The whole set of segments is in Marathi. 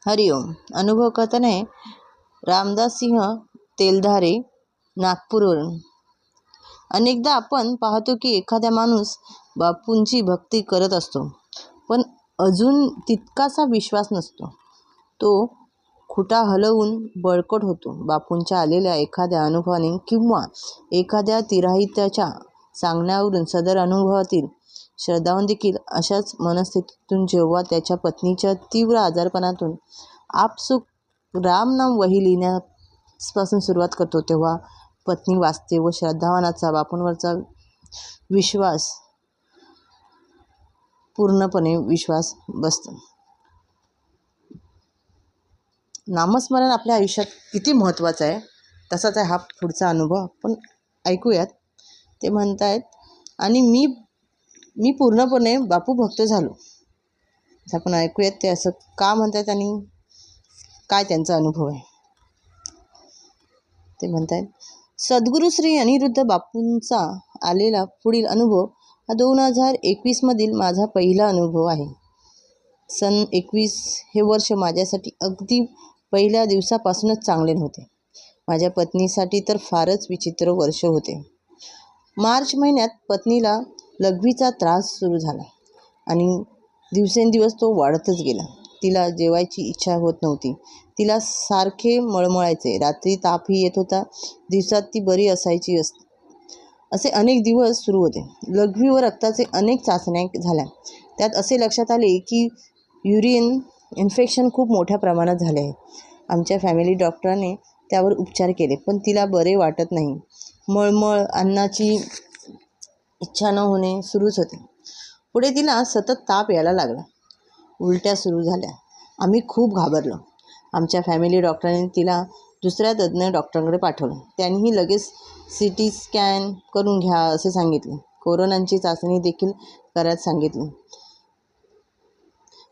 हरिओम. अनुभव कथन आहे रामदास सिंह तेलधारे, नागपूरवरून. अनेकदा आपण पाहतो की एखादा माणूस बापूंची भक्ती करत असतो, पण अजून तितकासा विश्वास नसतो. तो खुटा हलवून बळकट होतो. बापूंच्या आलेल्या एखाद्या अनुभवाने किंवा एखाद्या तिराहित्याच्या सांगण्यावरून सदर अनुभवातील श्रद्धावान देखील अशाच मनस्थितीतून जेव्हा त्याच्या पत्नीच्या तीव्र आजारपणातून आपसूक रामनाम वही लिहिण्यापासून सुरुवात करतो, तेव्हा पत्नी वाचते व श्रद्धावानाचा बापूंवरचा विश्वास पूर्णपणे विश्वास बसतो. नामस्मरण आपल्या आयुष्यात किती महत्त्वाचं आहे तसाच आहे हा पुढचा अनुभव. आपण ऐकूयात. ते म्हणतायत, आणि मी पूर्णपणे बापू भक्त झालो. आपण ऐकूयात ते असं का म्हणतात आणि काय त्यांचा अनुभव आहे. ते म्हणतायत, सद्गुरू श्री अनिरुद्ध बापूंचा आलेला पुढील अनुभव हा 2021 मधील माझा पहिला अनुभव आहे. सन 21 हे वर्ष माझ्यासाठी अगदी पहिल्या दिवसापासूनच चांगले नव्हते. माझ्या पत्नीसाठी तर फारच विचित्र वर्ष होते. मार्च महिन्यात पत्नीला लघवीचा त्रास सुरू झाला आणि दिवसेंदिवस तो वाढतच गेला. तिला जेवायची इच्छा होत नव्हती. तिला सारखे मळमळायचे. रात्री तापही येत होता. दिवसात ती बरी असायची. असे अनेक दिवस सुरू होते. लघवी व रक्ताचे अनेक चाचण्या झाल्या. त्यात असे लक्षात आले की युरिन इन्फेक्शन खूप मोठ्या प्रमाणात झाले आहे. आमच्या फॅमिली डॉक्टरांनी त्यावर उपचार केले, पण तिला बरे वाटत नाही. मळमळ, अन्नाची इच्छा न होणे सुरूच होते. पुढे तिला सतत ताप यायला लागला. उलट्या सुरू झाल्या. आम्ही खूप घाबरलो. आमच्या फॅमिली डॉक्टरांनी तिला दुसऱ्या तज्ज्ञ डॉक्टरांकडे पाठवलं. त्यांनीही लगेच CT स्कॅन करून घ्या असे सांगितले. कोरोनाची चाचणी देखील करायला सांगितली.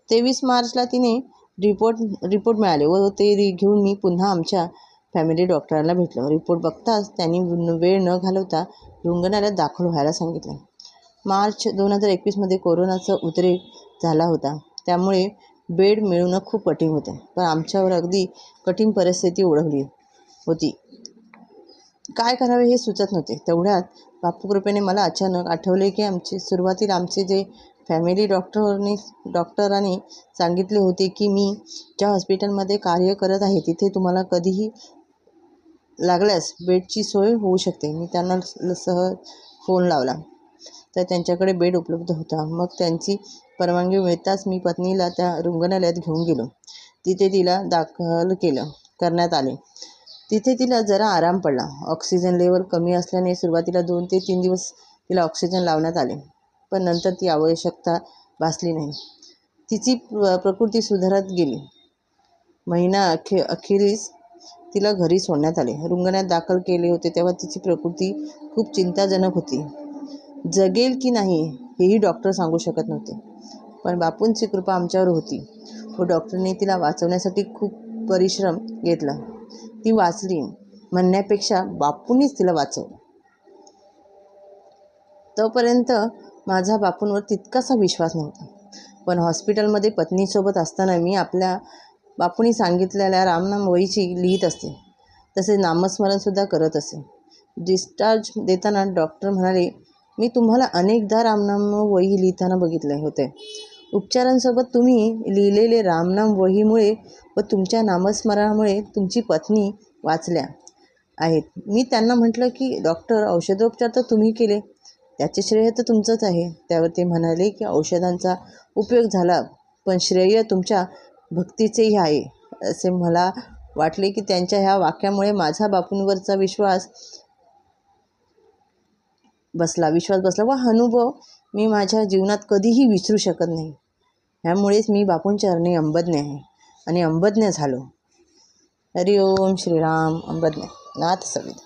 23 मार्चला तिने रिपोर्ट मिळाले व ते घेऊन मी पुन्हा आमच्या फॅमिली डॉक्टरांना भेटलो. रिपोर्ट बघताच त्यांनी वेळ न घालवता रुग्णालयात दाखल व्हायला सांगितले. मार्च 2021 मध्ये कोरोनाचा उद्रेक झाला होता, त्यामुळे बेड मिळवणं खूप कठीण होते. पण आमच्यावर अगदी कठीण परिस्थिती ओढवली होती. काय करावे हे सुचत नव्हते. तेवढ्यात बापूकृपेने मला अचानक आठवले की सुरुवातीला आमचे जे फॅमिली डॉक्टरांनी सांगितले होते की मी ज्या हॉस्पिटलमध्ये कार्य करत आहे तिथे तुम्हाला कधीही लागल्यास बेडची सोय होऊ शकते. मी त्यांना सहज फोन लावला तर त्यांच्याकडे बेड उपलब्ध होता. मग त्यांची परवानगी मिळताच मी पत्नीला त्या रुग्णालयात घेऊन गेलो. तिथे तिला दाखल करण्यात आले. तिथे तिला जरा आराम पडला. ऑक्सिजन लेवल कमी असल्याने सुरुवातीला 2 ते 3 दिवस तिला ऑक्सिजन लावण्यात आले, पण नंतर ती आवश्यकता भासली नाही. तिची प्रकृती सुधारत गेली. महिना अखेरीस तिला घरी सोडण्यात आले. रुग्णालयात दाखल केले होते तेव्हा तिची प्रकृती खूप चिंताजनक होती. जगेल की नाही हेही डॉक्टर सांगू शकत नव्हते. पण बापूंची कृपा आमच्यावर होती व डॉक्टरने तिला वाचवण्यासाठी खूप परिश्रम घेतला. ती वाचली म्हणण्यापेक्षा बापूंनीच तिला वाचवलं. तोपर्यंत माझा बापूंवर तितकासा विश्वास नव्हता. पण हॉस्पिटलमध्ये पत्नीसोबत असताना मी आपल्या बापूंनी सांगितलेल्या रामनाम वहीची लिहित असे. तसेच नामस्मरणसुद्धा करत असे. डिस्चार्ज देताना डॉक्टर म्हणाले, मी तुम्हाला अनेकदा रामनाम वही लिहिताना बघितले होते. उपचारांसोबत तुम्ही लिहिलेले रामनाम वहीमुळे व तुमच्या नामस्मरणामुळे तुमची पत्नी वाचल्या आहेत. मी त्यांना म्हटलं की डॉक्टर, औषधोपचार तर तुम्ही केले, त्याचे श्रेय तर तुमचंच आहे. त्यावर ते म्हणाले की औषधांचा उपयोग झाला, पण श्रेय तुमच्या भक्तीचेही आहे. असे मला वाटले की त्यांच्या ह्या वाक्यामुळे माझा बापूंवरचा विश्वास बसला व हा अनुभव मी माझ्या जीवनात कधीही विसरू शकत नाही. ह्यामुळेच मी बापूंच्या चरणी अंबज्ञ आहे आणि अंबज्ञ झालो. हरिओम श्रीराम. अंबज्ञ नाथ सवित.